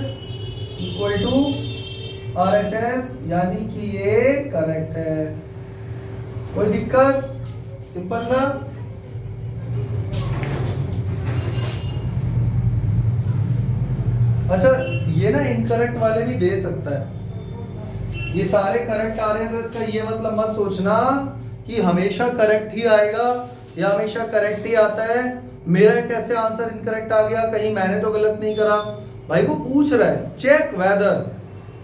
S1: इक्वल टू RHS, यानी कि ये करेक्ट है। कोई दिक्कत? सिंपल था। अच्छा, ये ना इनकरेक्ट वाले भी दे सकता है। ये सारे करेक्ट आ रहे हैं, तो इसका ये मतलब मत सोचना कि हमेशा करेक्ट ही आएगा या हमेशा करेक्ट ही आता है। मेरा कैसे आंसर इनकरेक्ट आ गया, कहीं मैंने तो गलत नहीं करा। भाई वो पूछ रहा है, चेक वेदर,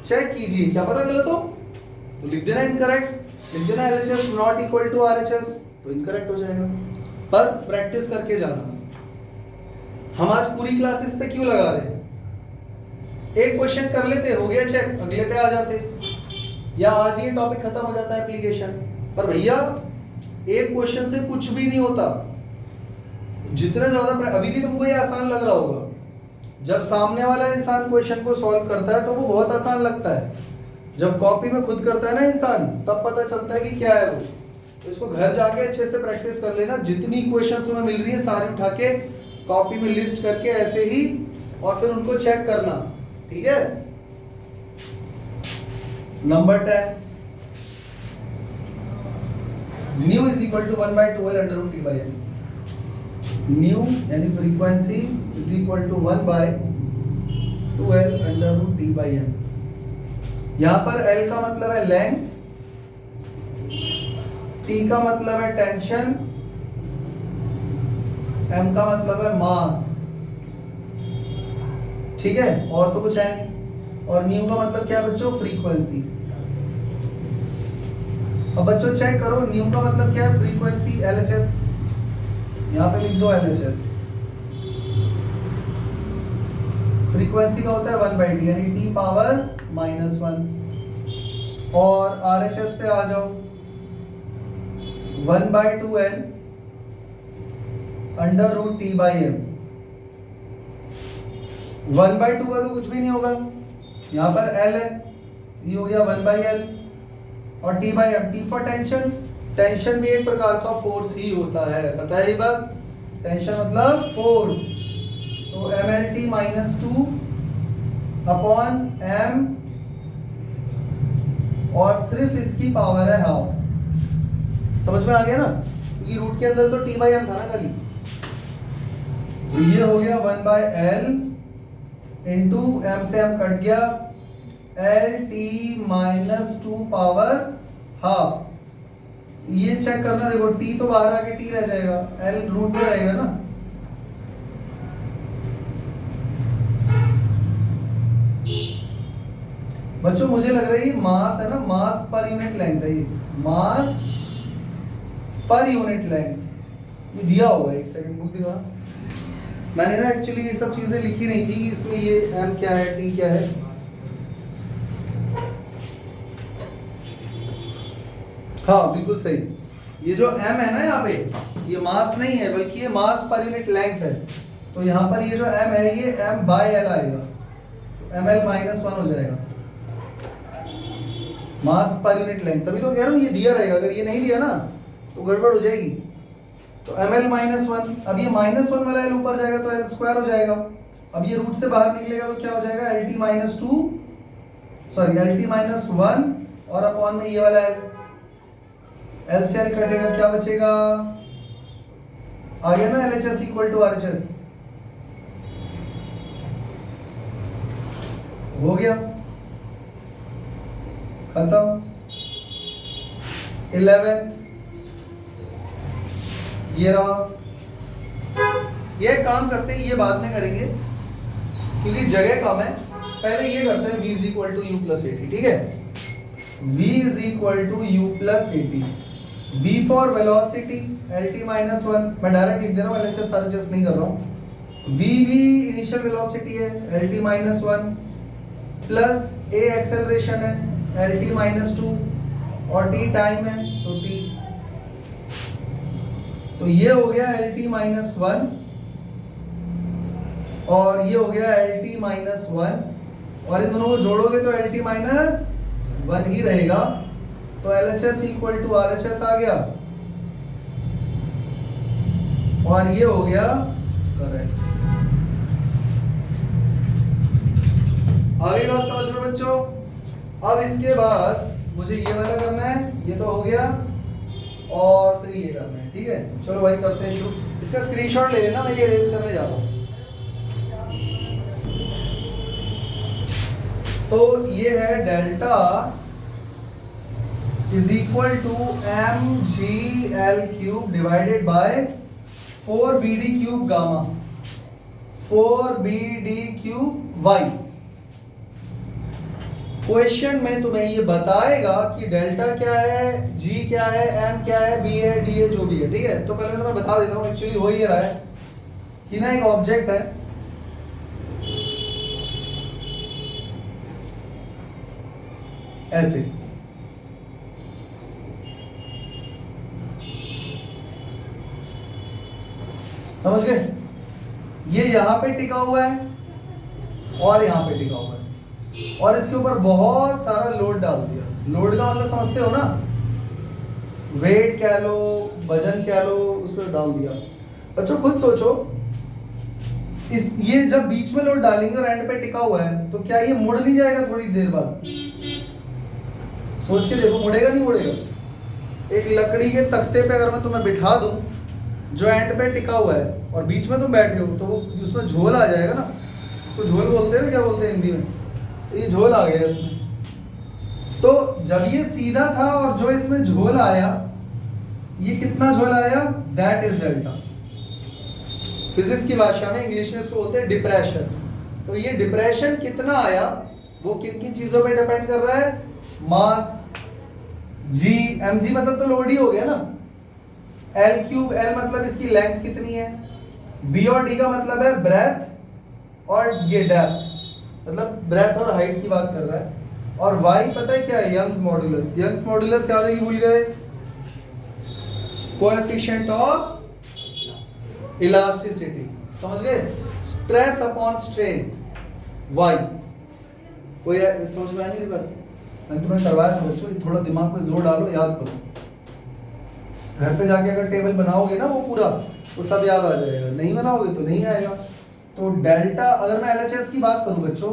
S1: चेक कीजिए, क्या पता गलत हो तो लिख देना इनकरेक्ट, लिख देना LHS not equal to RHS, तो इनकरेक्ट हो जाएगा। पर प्रैक्टिस करके जाना। हम आज पूरी क्लास इस पे क्यों लगा रहे हैं? एक क्वेश्चन कर लेते, हो गया चेक, अगले पे आ जाते, या आज ये टॉपिक खत्म हो जाता है एप्लीकेशन। पर भैया एक क्वेश्चन से कुछ भी नहीं होता। जितने ज्यादा, अभी भी तुमको ये आसान लग रहा होगा, जब सामने वाला इंसान क्वेश्चन को सॉल्व करता है तो वो बहुत आसान लगता है। जब कॉपी में खुद करता है ना इंसान, तब पता चलता है कि क्या है वो। तो इसको घर जाके अच्छे से प्रैक्टिस कर लेना। जितनी क्वेश्चंस तुम्हें मिल रही है सारी उठा के कॉपी में लिस्ट करके ऐसे ही, और फिर उनको चेक करना, ठीक है। Number 10, nu is equal to 1/2L under root T by M। Nu यानी frequency is equal to 1/2L 2l under root T by M. यहां पर l का मतलब है लेंथ, t का मतलब है टेंशन, m का मतलब है मास। ठीक है, और तो कुछ है नहीं। और न्यू का मतलब क्या है बच्चों? फ्रीक्वेंसी। अब बच्चों चेक करो, न्यू का मतलब क्या है? Frequency, LHS। यहां पे लिख दो LHS। फ्रीक्वेंसी का होता है 1/t यानी t पावर -1। और RHS पे आ जाओ, 1/2l under root T by M. 1/2 का तो कुछ भी नहीं होगा, यहाँ पर l है, ये हो गया 1/l। और t by M, t for tension. Tension भी एक प्रकार का फोर्स ही होता है, पता है ये बात? टेंशन मतलब फोर्स। तो mlt -2 अपॉन m, और सिर्फ इसकी पावर है हाफ। समझ में आ गया ना? क्योंकि रूट के अंदर तो t बाई एम था ना खाली। तो ये हो गया 1/l इंटू m से m कट गया, LT-2 पावर हाफ। ये चेक करना, देखो t तो बाहर आके t रह जाएगा, l रूट में रहेगा ना। बच्चों मुझे लग रहा है ये मास है ना, मास पर यूनिट लेंथ है, ये मास पर यूनिट लेंथ। ये दिया होगा, एक सेकंड बुक दिखा। मैंने ना एक्चुअली ये सब चीजें लिखी नहीं थी कि इसमें ये m क्या है, t क्या है। हाँ बिल्कुल सही, ये जो m है ना यहाँ पे, ये मास नहीं है बल्कि ये मास पर यूनिट लेंथ है। तो यहाँ पर ये जो m है ये m बाय l आएगा, तो ml -1 हो जाएगा, मास पर यूनिट लेंथ। तभी तो कह रहा हूँ ये दिया रहेगा, अगर ये नहीं दिया ना तो गड़बड़ हो जाएगी। तो ml -1, अब ये -1 वाला l ऊपर जाएगा तो l स्क्वायर हो जाएगा। अब ये रूट से बाहर निकलेगा तो क्या हो जाएगा? LT -1 और अपॉन में ये वाला l से l कटेगा, क्या बचेगा? आ गया ना LHS इक्वल टू RHS। हो गया, खत्म। 11 ये रहा। ये काम करते हैं, ये बाद में करेंगे क्योंकि जगह कम है। पहले ये करते हैं v is equal to u plus 80। ठीक है, v is equal to u plus 80। v for velocity LT -1, मैं डायरेक्ट लिख दे रहा हूँ, LHS RHS नहीं कर रहा हूँ। v भी इनिशियल वेलोसिटी है LT -1, प्लस a एक्सेलरेशन है LT -2, और t टाइम है तो t। तो ये हो गया LT -1 और ये हो गया LT -1, और इन दोनों को जोड़ोगे तो LT -1 ही रहेगा। तो LHS इक्वल टू RHS आ गया, और ये हो गया करेक्ट। आगे बात समझ में बच्चों? अब इसके बाद मुझे ये वाला करना है, ये तो हो गया, और फिर ये करना है। ठीक है, चलो भाई करते हैं शुरू। इसका स्क्रीनशॉट ले लेना, मैं ये रेज करने जा रहा हूँ। तो ये है delta is equal to mgl³ divided by 4bd³ gamma 4bd³ question में तुम्हें ये बताएगा कि डेल्टा क्या है, g क्या है, m क्या है, b है, d है, जो भी है। ठीक है, तो पहले तो मैं बता देता हूँ, एक्चुअली हो ही रहा है कि ना एक ऑब्जेक्ट है, ऐसे समझ गए? ये यहां पे टिका हुआ है और यहां पे टिका हुआ है, और इसके ऊपर बहुत सारा लोड डाल दिया। लोड का मतलब समझते हो ना, वेट कह लो, वजन कह लो, उस पर डाल दिया। बच्चों खुद सोचो, ये जब बीच में लोड डालेंगे और एंड पे टिका हुआ है तो क्या ये मुड़ नहीं जाएगा थोड़ी देर बाद? सोच के देखो, मुड़ेगा नहीं मुड़ेगा? एक लकड़ी के तख्ते पे अगर मैं तुम्हें बिठा दूं जो एंड पे टिका हुआ है और बीच में तुम बैठे हो, तो उसमें झोल आ जाएगा ना। इसको झोल बोलते हैं ना, क्या बोलते हैं हिंदी में, तो ये झोल आ गया इसमें। तो जब ये सीधा था और जो इसमें झोल आया, ये कितना झोल आया, दैट इज डेल्टा। फिजिक्स की भाषा में, इंग्लिश में इसको बोलते हैं डिप्रेशन। तो ये डिप्रेशन कितना आया वो किन किन चीजों पे डिपेंड कर रहा है, मास, जी, एम जी मतलब तो लोड ही हो गया ना, एल क्यूब, एल मतलब इसकी लेंथ कितनी है, बी और डी का मतलब है ब्रेथ और ये डेप्थ, मतलब ब्रेथ और हाइट की बात कर रहा है। और वाई पता है क्या है, यंग्स मॉडुलस। यंग्स मॉडुलस याद है कि भूल गए, कोएफिशिएंट ऑफ इलास्टिसिटी, समझ गए, स्ट्रेस अपॉन स्ट्रेन, वाई। कोई समझ में आई नहीं बात, मैंने तुम्हें करवाया था बच्चों, थोड़ा दिमाग पे जोर डालो, याद करो। घर पे जाके अगर टेबल बनाओगे ना वो पूरा, तो सब याद आ जाएगा, नहीं बनाओगे तो नहीं आएगा। तो डेल्टा, अगर मैं एलएचएस की बात करूं बच्चों,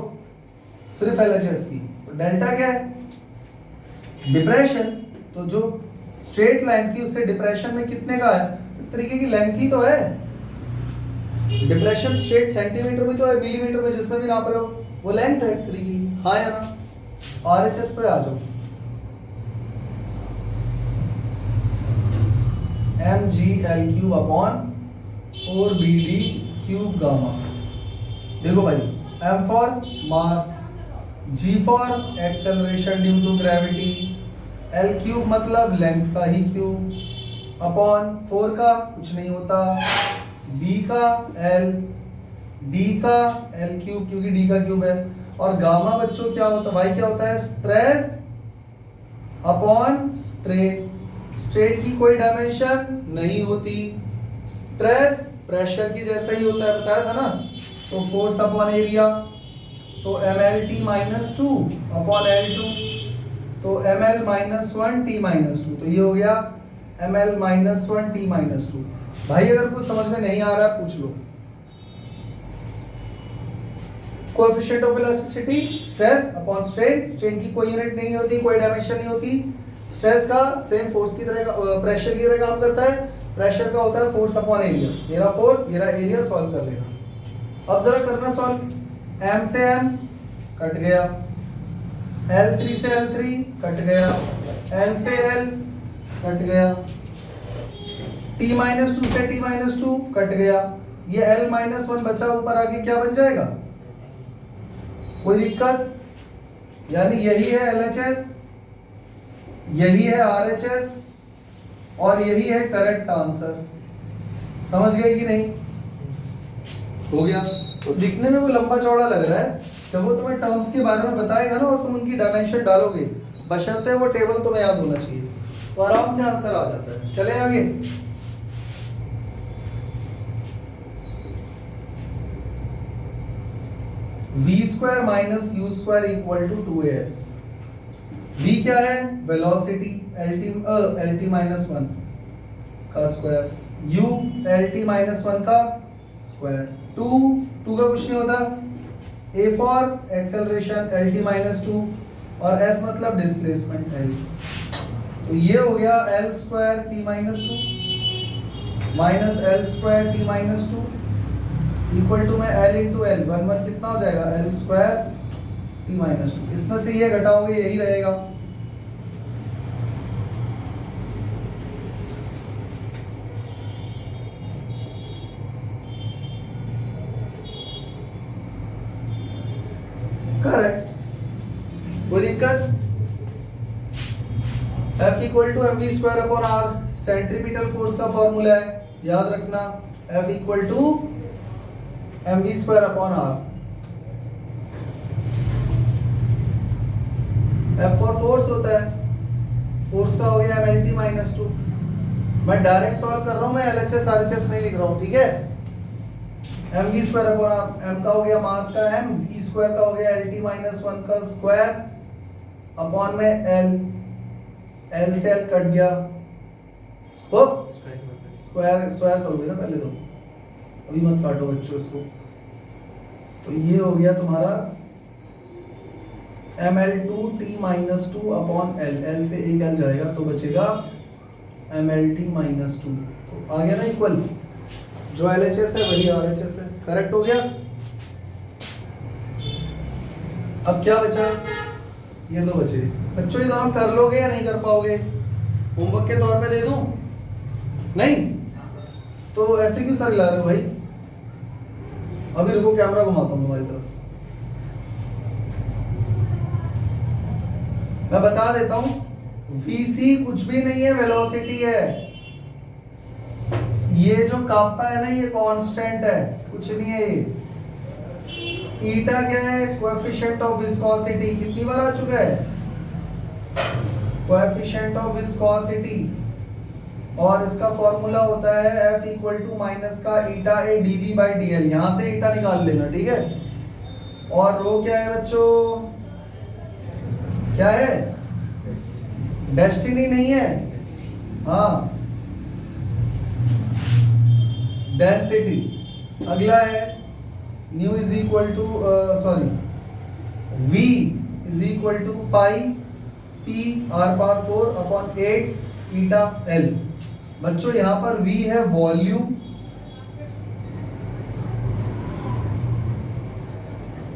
S1: सिर्फ एलएचएस की, तो डेल्टा क्या है, डिप्रेशन। तो जो स्ट्रेट लाइन थी उससे डिप्रेशन में कितने का है, एक तरीके की लेंथ ही तो है। डिप्रेशन स्ट्रेट सेंटीमीटर में तो है, मिलीमीटर में जिसमें भी नाप रहे हो, वो लेंथ है एक तरीके की, हाँ या ना। आरएचएस पे आ जाओ, M G L cube upon 4BD cube gamma. देखो भाई, M for mass, G for acceleration due to gravity, L cube मतलब लेंथ का ही क्यूब, अपॉन 4 का कुछ नहीं होता, बी का एल, डी का एल क्यूब क्योंकि डी का क्यूब है, और गामा बच्चों क्या होता है, भाई क्या होता है, स्ट्रेस अपॉन स्ट्रेन। स्ट्रेन की कोई डायमेंशन नहीं होती, स्ट्रेस प्रेशर की जैसा ही होता है, बताया था ना। तो फोर्स अपॉन एरिया, तो mlt माइनस 2 अपॉन L2, तो ml माइनस 1 t माइनस 2, तो ये हो गया ml माइनस 1 t माइनस 2। भाई अगर कुछ समझ में नहीं आ रहा है पूछ लो। Coefficient of elasticity, stress upon strain, strain की कोई यूनिट नहीं होती, कोई डायमेंशन नहीं होती, स्ट्रेस का सेम फोर्स की तरह, प्रेशर की तरह काम करता है, प्रेशर का होता है फोर्स अपॉन एरिया, ये रहा फोर्स, ये रहा एरिया, सॉल्व कर लेना। अब जरा करना सॉल्व, m से m कट गया, L3 से L3 कट गया, L से L कट गया, t माइनस 2 से t माइनस 2 कट गया, ये L माइनस 1 बचा, ऊपर आगे क्या बन जाएगा, कोई दिक्कत, यानी यही है LHS, यही है RHS और यही है करेक्ट आंसर। समझ गए कि नहीं, हो गया। तो दिखने में वो लंबा चौड़ा लग रहा है, जब वो तुम्हें टर्म्स के बारे में बताएगा ना और तुम उनकी डायमेंशन डालोगे, बशर्ते वो टेबल तुम्हें याद होना चाहिए, तो आराम से आंसर आ जाता है। चले आगे, v square minus U square equal to 2as। v क्या है, वेलोसिटी, lt माइनस 1 का स्क्वायर, u lt माइनस 1 का स्क्वायर, 2 का कुछ नहीं होता, a for acceleration lt minus 2 और s मतलब डिस्प्लेसमेंट l। तो ये हो गया l square t minus 2 minus l square t minus 2 equal to में l इंटू एल, 1 कितना हो जाएगा, l स्क्वायर t माइनस 2। इसमें से ये घटाओगे यही रहेगा, करेक्ट, कोई दिक्कत। F equal to mv square upon r, centripetal force का फॉर्मूला है, याद रखना, F equal to mv square upon r। F for force होता है, फोर्स का हो गया mlt माइनस 2। मैं डायरेक्ट सॉल्व कर रहा हूं, मैं LHS RHS नहीं लिख रहा हूं, ठीक है। mv square upon r, m का हो गया मास का m, v स्क्वायर का हो गया lt माइनस 1 का स्क्वायर अपॉन में l, l से l कट गया, वो स्क्वायर करोगे ना पहले, तो अभी मत काटो बच्चों इसको। तो ये हो गया तुम्हारा ml2t minus 2 upon l, l से एक l जाएगा तो बचेगा mlt माइनस 2, तो आ गया ना इक्वल, जो LHS है वही RHS है, करेक्ट हो गया। अब क्या बचा, ये दो बचे। बच्चों ये दोनों कर लोगे या नहीं कर पाओगे? होमवर्क के तौर पे दे दूं? नहीं तो ऐसे क्यों सर ला रहे हो भाई? अभी रुको, कैमरा घुमाता हूं तुम्हारी तरफ। मैं बता देता हूं, vc कुछ भी नहीं है, वेलोसिटी है। ये जो कापा है ना, ये कांस्टेंट है, कुछ नहीं है ये। ईटा क्या है? Coefficient of viscosity. कितनी बार आ चुका है? Coefficient of viscosity. और इसका फॉर्मूला होता है F इक्वल टू माइनस का ईटा ए dv बाई dl। यहां से ईटा निकाल लेना, ठीक है। और रो क्या है बच्चों? क्या है? डेस्टिनी नहीं है, हाँ, डेंसिटी। अगला है nu is equal to v is equal to pi p r power 4 upon 8 eta l। बच्चों यहां पर v है volume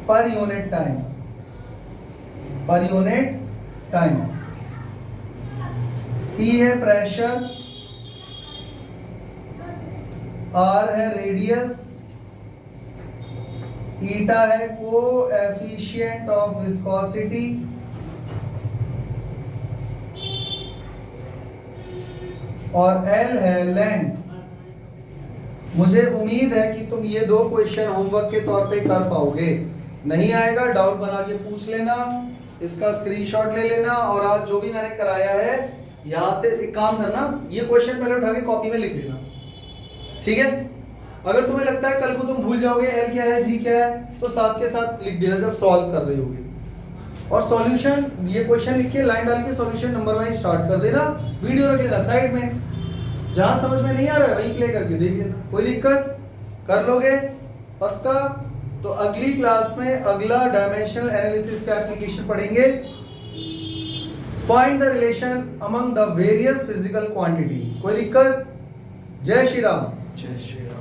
S1: per unit time, per unit time. P है प्रेशर, R है रेडियस, ईटा है कोएफिशिएंट ऑफ विस्कोसिटी, और L है length. मुझे उम्मीद है कि तुम ये दो क्वेश्चन होमवर्क के तौर पे कर पाओगे। नहीं आएगा डाउट बना के पूछ लेना, इसका स्क्रीनशॉट ले लेना, और आज जो भी मैंने कराया है यहां से एक काम करना, ये क्वेश्चन पहले उठा के कॉपी में लिख लेना, ठीक है। अगर तुम्हें लगता है कल को तुम भूल जाओगे L क्या है G क्या है, तो साथ के साथ लिख देना जब सॉल्व कर रहे होगे। और सॉल्यूशन, ये क्वेश्चन लिख के लाइन डाल के सॉल्यूशन नंबर वाइज स्टार्ट कर देना। वीडियो रख लेना साइड में, जहां समझ में नहीं आ रहा है वहीं प्ले करके देख लेना। कोई दिक्कत? कर लोगे पक्का? तो अगली क्लास में अगला डायमेंशनल एनालिसिस का एप्लीकेशन पढ़ेंगे। Find the relation among the various physical quantities. कोई दिक्कत? जय श्री राम।
S2: जय श्री राम।